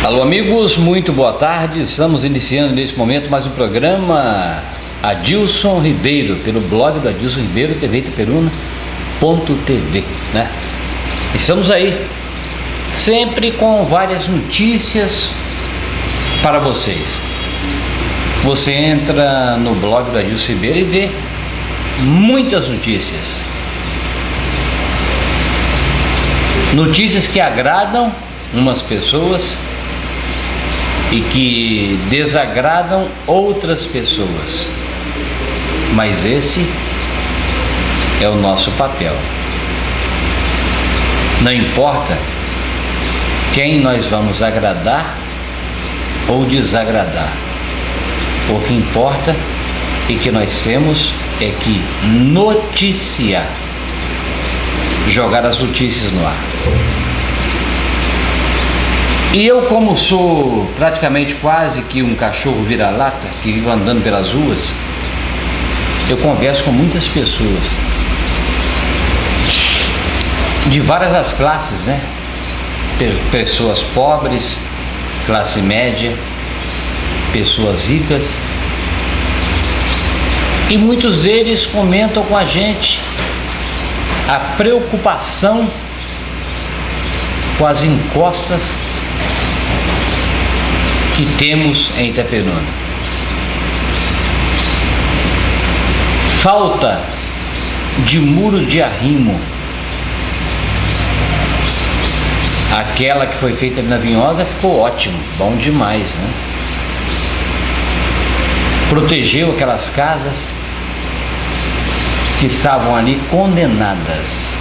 Alô amigos, muito boa tarde. Estamos iniciando nesse momento mais um programa Adilson Ribeiro, pelo blog do Adilson Ribeiro, TV Itaperuna.tv, né? Estamos aí, sempre com várias notícias para vocês. Você entra no blog do Adilson Ribeiro e vê muitas notícias. Notícias que agradam umas pessoas e que desagradam outras pessoas, mas esse é o nosso papel. Não importa quem nós vamos agradar ou desagradar, o que importa e que nós temos é que noticiar, jogar as notícias no ar. E eu, como sou praticamente quase que um cachorro vira-lata que vive andando pelas ruas, eu converso com muitas pessoas de várias as classes, né? Pessoas pobres, classe média, pessoas ricas, e muitos deles comentam com a gente a preocupação com as encostas que temos em Itaperuna. Falta de muro de arrimo. Aquela que foi feita ali na Vinhosa ficou ótimo, bom demais, né? Protegeu aquelas casas que estavam ali condenadas.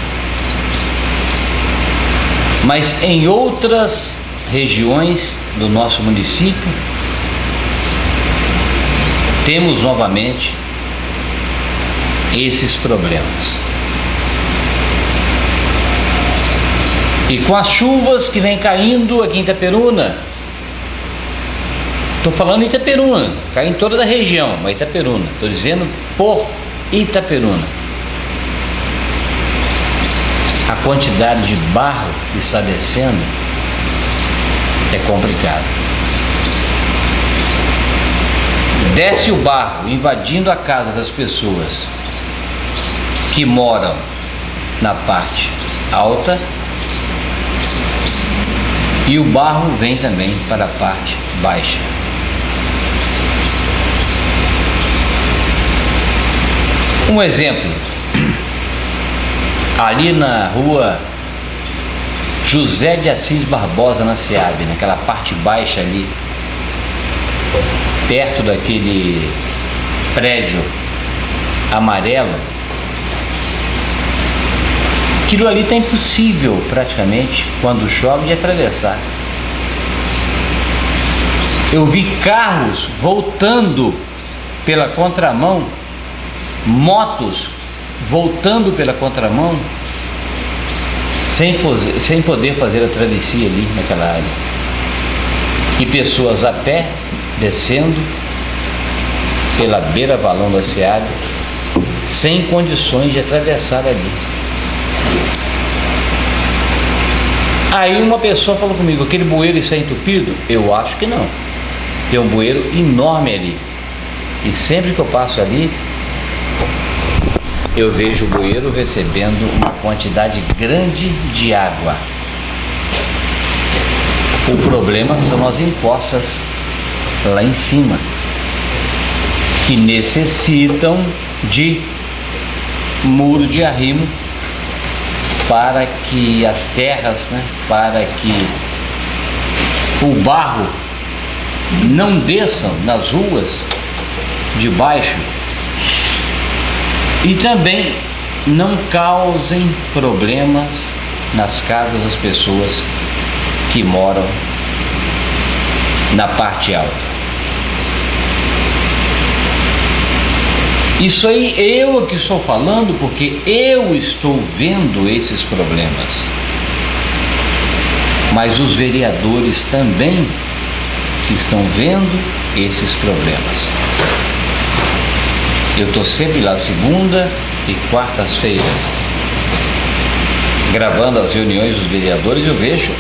Mas em outras regiões do nosso município, temos novamente esses problemas. E com as chuvas que vem caindo aqui em Itaperuna, estou falando em Itaperuna, cai em toda a região, mas Itaperuna, estou dizendo por Itaperuna. A quantidade de barro que está descendo é complicado. Desce o barro invadindo a casa das pessoas que moram na parte alta, e o barro vem também para a parte baixa. Um exemplo, ali na rua José de Assis Barbosa, na SEAB, naquela parte baixa ali, perto daquele prédio amarelo, aquilo ali está impossível praticamente, quando chove, de atravessar. Eu vi carros voltando pela contramão, motos voltando pela contramão, sem poder fazer a travessia ali naquela área, e pessoas a pé descendo pela beira-valão da SEAB sem condições de atravessar ali. Aí uma pessoa falou comigo: aquele bueiro está entupido? Eu acho que não, tem um bueiro enorme ali, e sempre que eu passo ali eu vejo o bueiro recebendo uma quantidade grande de água. O problema são as encostas lá em cima, que necessitam de muro de arrimo para que as terras, né, para que o barro não desçam nas ruas de baixo, e também não causem problemas nas casas das pessoas que moram na parte alta. Isso aí eu que estou falando, porque eu estou vendo esses problemas, mas os vereadores também estão vendo esses problemas. Eu estou sempre lá segunda e quartas-feiras, gravando as reuniões dos vereadores. Eu vejo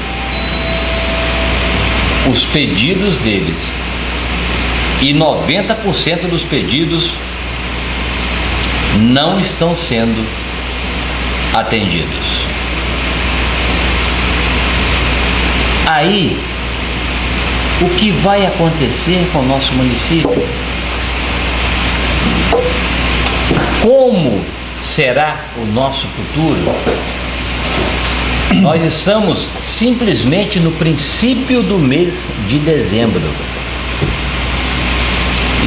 os pedidos deles. E 90% dos pedidos não estão sendo atendidos. Aí, o que vai acontecer com o nosso município? Como será o nosso futuro? Nós estamos simplesmente no princípio do mês de dezembro.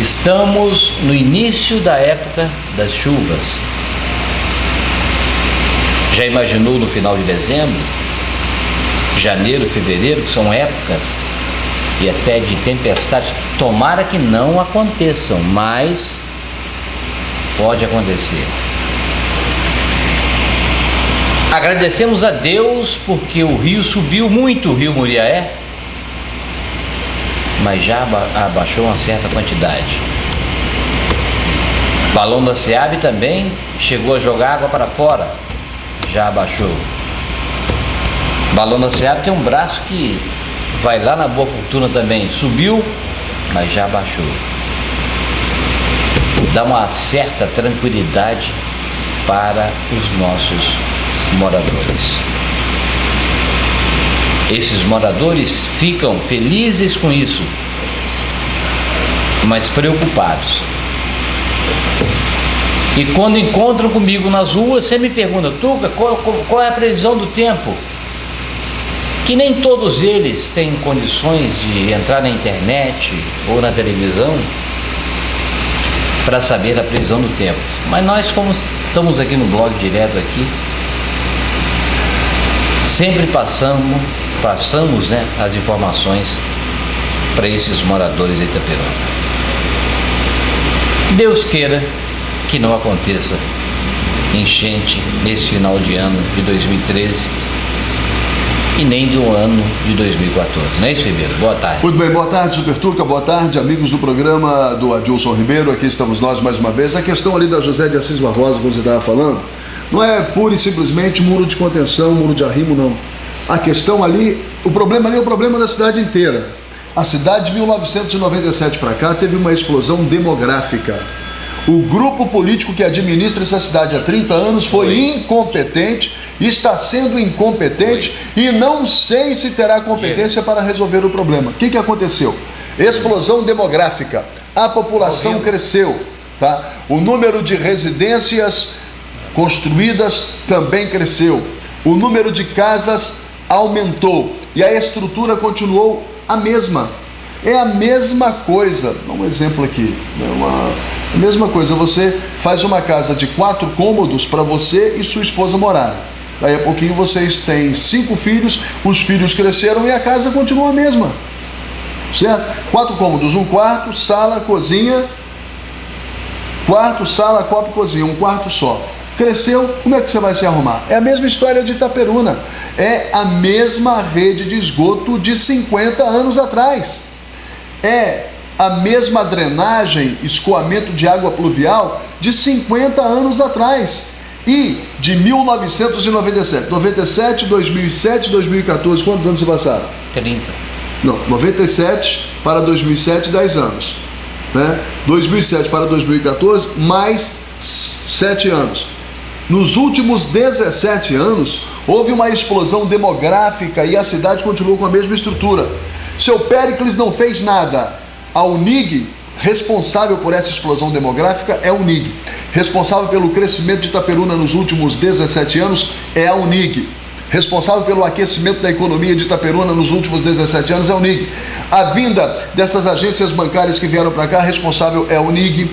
Estamos no início da época das chuvas. Já imaginou no final de dezembro, janeiro, fevereiro, que são épocas e até de tempestades? Tomara que não aconteçam, mas pode acontecer. Agradecemos a Deus porque o rio subiu muito, o rio Muriaé, mas já abaixou uma certa quantidade. Balão da SEAB também chegou a jogar água para fora, já abaixou. Balão da SEAB tem um braço que vai lá na Boa Fortuna também, subiu, mas já abaixou. Dá uma certa tranquilidade para os nossos moradores. Esses moradores ficam felizes com isso, mas preocupados. E quando encontram comigo nas ruas, você me pergunta: Tuca, qual é a previsão do tempo? Que nem todos eles têm condições de entrar na internet ou na televisão para saber a previsão do tempo. Mas nós, como estamos aqui no blog direto aqui, sempre passamos as informações para esses moradores de Itaperuna. Deus queira que não aconteça enchente nesse final de ano de 2013 e nem do ano de 2014. Não é isso, Ribeiro? Boa tarde. Muito bem, boa tarde, Super Tuca, boa tarde, amigos do programa do Adilson Ribeiro. Aqui estamos nós mais uma vez. A questão ali da José de Assis Barbosa que você estava falando não é pura e simplesmente muro de contenção, muro de arrimo, não. A questão ali, o problema ali é o problema da cidade inteira. A cidade de 1997 para cá teve uma explosão demográfica. O grupo político que administra essa cidade há 30 anos foi incompetente, está sendo incompetente e não sei se terá competência para resolver o problema. O que aconteceu? Explosão demográfica. A população cresceu, tá? O número de residências construídas também cresceu. O número de casas aumentou e a estrutura continuou a mesma. É a mesma coisa. Dá um exemplo aqui. A mesma coisa. Você faz uma casa de 4 cômodos para você e sua esposa morarem. Daí a pouquinho vocês têm 5 filhos, os filhos cresceram e a casa continua a mesma. Certo? 4 cômodos, 1 quarto, sala, cozinha. Quarto, sala, copa e cozinha, 1 quarto só. Cresceu, como é que você vai se arrumar? É a mesma história de Itaperuna. É a mesma rede de esgoto de 50 anos atrás. É a mesma drenagem, escoamento de água pluvial de 50 anos atrás. E de 1997, 97, 2007, 2014, quantos anos se passaram? 30. Não, 97 para 2007, 10 anos. Né? 2007 para 2014, mais 7 anos. Nos últimos 17 anos, houve uma explosão demográfica e a cidade continuou com a mesma estrutura. Seu Péricles não fez nada. A UNIG, responsável por essa explosão demográfica, é a UNIG. Responsável pelo crescimento de Itaperuna nos últimos 17 anos é a UNIG. Responsável pelo aquecimento da economia de Itaperuna nos últimos 17 anos é a UNIG. A vinda dessas agências bancárias que vieram para cá, responsável é a UNIG.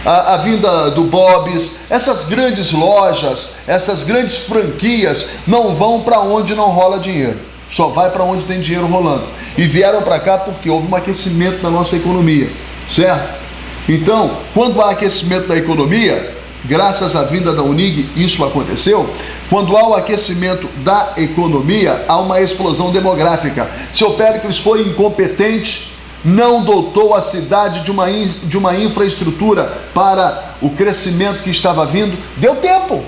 A vinda do Bob's, essas grandes lojas, essas grandes franquias não vão para onde não rola dinheiro, só vai para onde tem dinheiro rolando. E vieram para cá porque houve um aquecimento da nossa economia, certo? Então, quando há aquecimento da economia, graças à vinda da UNIG, isso aconteceu. Quando há o aquecimento da economia, há uma explosão demográfica. Seu Péricles foi incompetente, não dotou a cidade de uma infraestrutura para o crescimento que estava vindo. Deu tempo.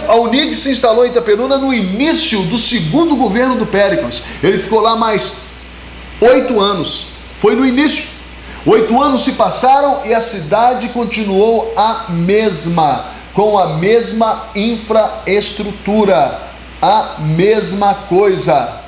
A UNIG se instalou em Itaperuna no início do segundo governo do Péricles. Ele ficou lá mais 8 anos. Foi no início. 8 anos se passaram e a cidade continuou a mesma, com a mesma infraestrutura, a mesma coisa.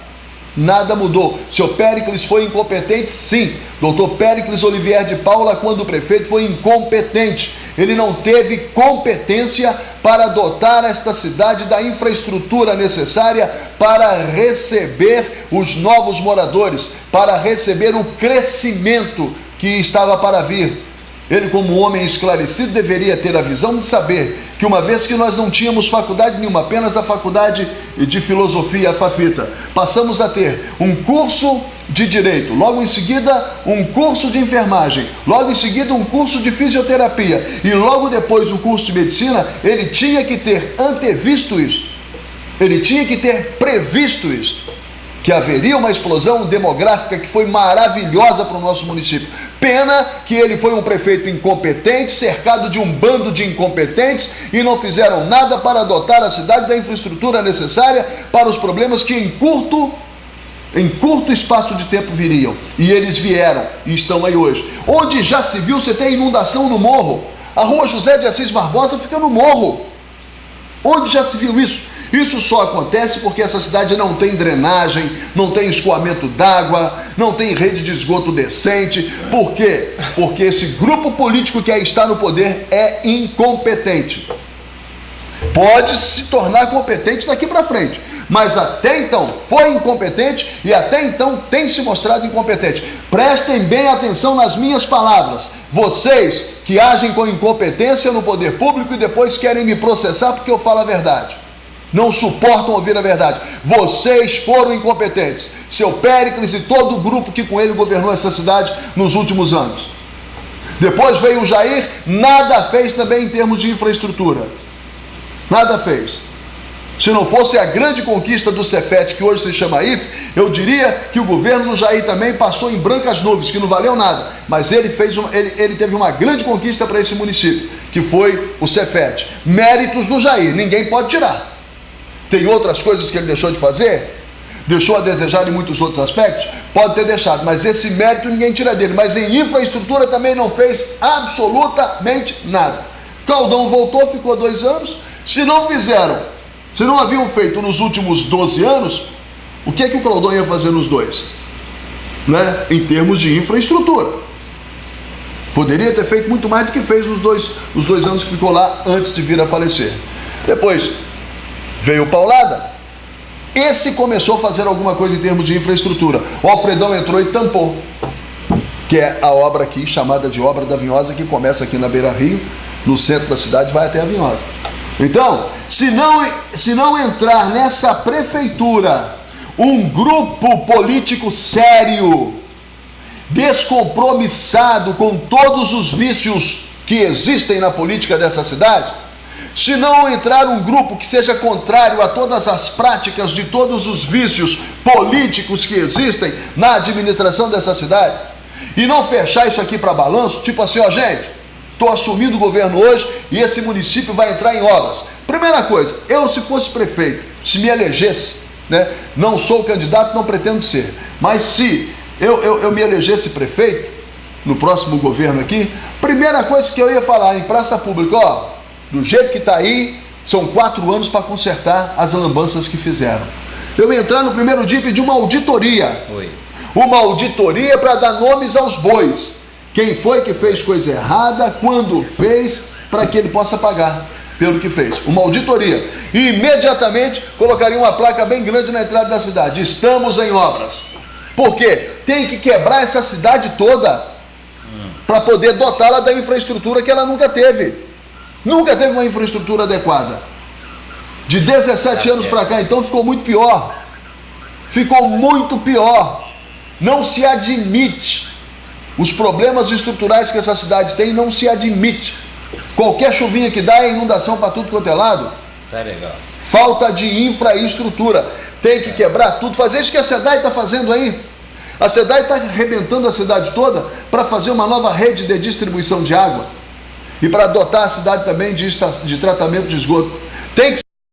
Nada mudou. Seu Péricles foi incompetente? Sim. Doutor Péricles Olivier de Paula, quando prefeito, foi incompetente. Ele não teve competência para dotar esta cidade da infraestrutura necessária para receber os novos moradores, para receber o crescimento que estava para vir. Ele, como homem esclarecido, deveria ter a visão de saber que, uma vez que nós não tínhamos faculdade nenhuma, apenas a faculdade de filosofia, a FAFITA, passamos a ter um curso de direito, logo em seguida um curso de enfermagem, logo em seguida um curso de fisioterapia e logo depois o curso de medicina. Ele tinha que ter antevisto isso, ele tinha que ter previsto isso, que haveria uma explosão demográfica que foi maravilhosa para o nosso município. Pena que ele foi um prefeito incompetente, cercado de um bando de incompetentes, e não fizeram nada para dotar a cidade da infraestrutura necessária para os problemas que em curto espaço de tempo viriam. E eles vieram e estão aí hoje. Onde já se viu, você tem inundação no morro. A rua José de Assis Barbosa fica no morro. Onde já se viu isso? Isso só acontece porque essa cidade não tem drenagem, não tem escoamento d'água, não tem rede de esgoto decente. Por quê? Porque esse grupo político que aí está no poder é incompetente. Pode se tornar competente daqui para frente, mas até então foi incompetente e até então tem se mostrado incompetente. Prestem bem atenção nas minhas palavras. Vocês que agem com incompetência no poder público e depois querem me processar porque eu falo a verdade, não suportam ouvir a verdade. Vocês foram incompetentes. Seu Péricles e todo o grupo que com ele governou essa cidade nos últimos anos. Depois veio o Jair, nada fez também em termos de infraestrutura. Nada fez. Se não fosse a grande conquista do Cefet, que hoje se chama IF, eu diria que o governo do Jair também passou em brancas nuvens, que não valeu nada. Mas ele teve uma grande conquista para esse município, que foi o Cefet. Méritos do Jair, ninguém pode tirar. Tem outras coisas que ele deixou de fazer? Deixou a desejar em muitos outros aspectos? Pode ter deixado, mas esse mérito ninguém tira dele. Mas em infraestrutura também não fez absolutamente nada. Claudão voltou, ficou 2 anos. Se não haviam feito nos últimos 12 anos, o que é que o Claudão ia fazer nos 2? Né? Em termos de infraestrutura. Poderia ter feito muito mais do que fez nos dois anos que ficou lá antes de vir a falecer. Depois veio o Paulada. Esse começou a fazer alguma coisa em termos de infraestrutura. O Alfredão entrou e tampou, que é a obra aqui, chamada de Obra da Vinhosa, que começa aqui na Beira Rio, no centro da cidade, vai até a Vinhosa. Então, se não entrar nessa prefeitura um grupo político sério, descompromissado com todos os vícios que existem na política dessa cidade, se não entrar um grupo que seja contrário a todas as práticas de todos os vícios políticos que existem na administração dessa cidade, e não fechar isso aqui para balanço, tipo assim, ó gente, estou assumindo o governo hoje e esse município vai entrar em obras. Primeira coisa, eu se fosse prefeito, se me elegesse, né, não sou candidato, não pretendo ser, mas se eu me elegesse prefeito no próximo governo aqui, primeira coisa que eu ia falar em praça pública, ó, do jeito que está aí, são 4 anos para consertar as lambanças que fizeram. Eu ia entrar no primeiro dia e pedir uma auditoria. Uma auditoria para dar nomes aos bois. Quem foi que fez coisa errada, quando fez, para que ele possa pagar pelo que fez. Uma auditoria. E imediatamente colocaria uma placa bem grande na entrada da cidade. Estamos em obras. Por quê? Tem que quebrar essa cidade toda para poder dotá-la da infraestrutura que ela nunca teve. Nunca teve uma infraestrutura adequada. De 17 anos para cá, então, ficou muito pior. Ficou muito pior. Não se admite. Os problemas estruturais que essa cidade tem, não se admite. Qualquer chuvinha que dá é inundação para tudo quanto é lado. Tá legal. Falta de infraestrutura. Tem que quebrar tudo. Fazer isso que a SEDAI está fazendo aí. A SEDAI está arrebentando a cidade toda para fazer uma nova rede de distribuição de água. E para dotar a cidade também de tratamento de esgoto. Tem que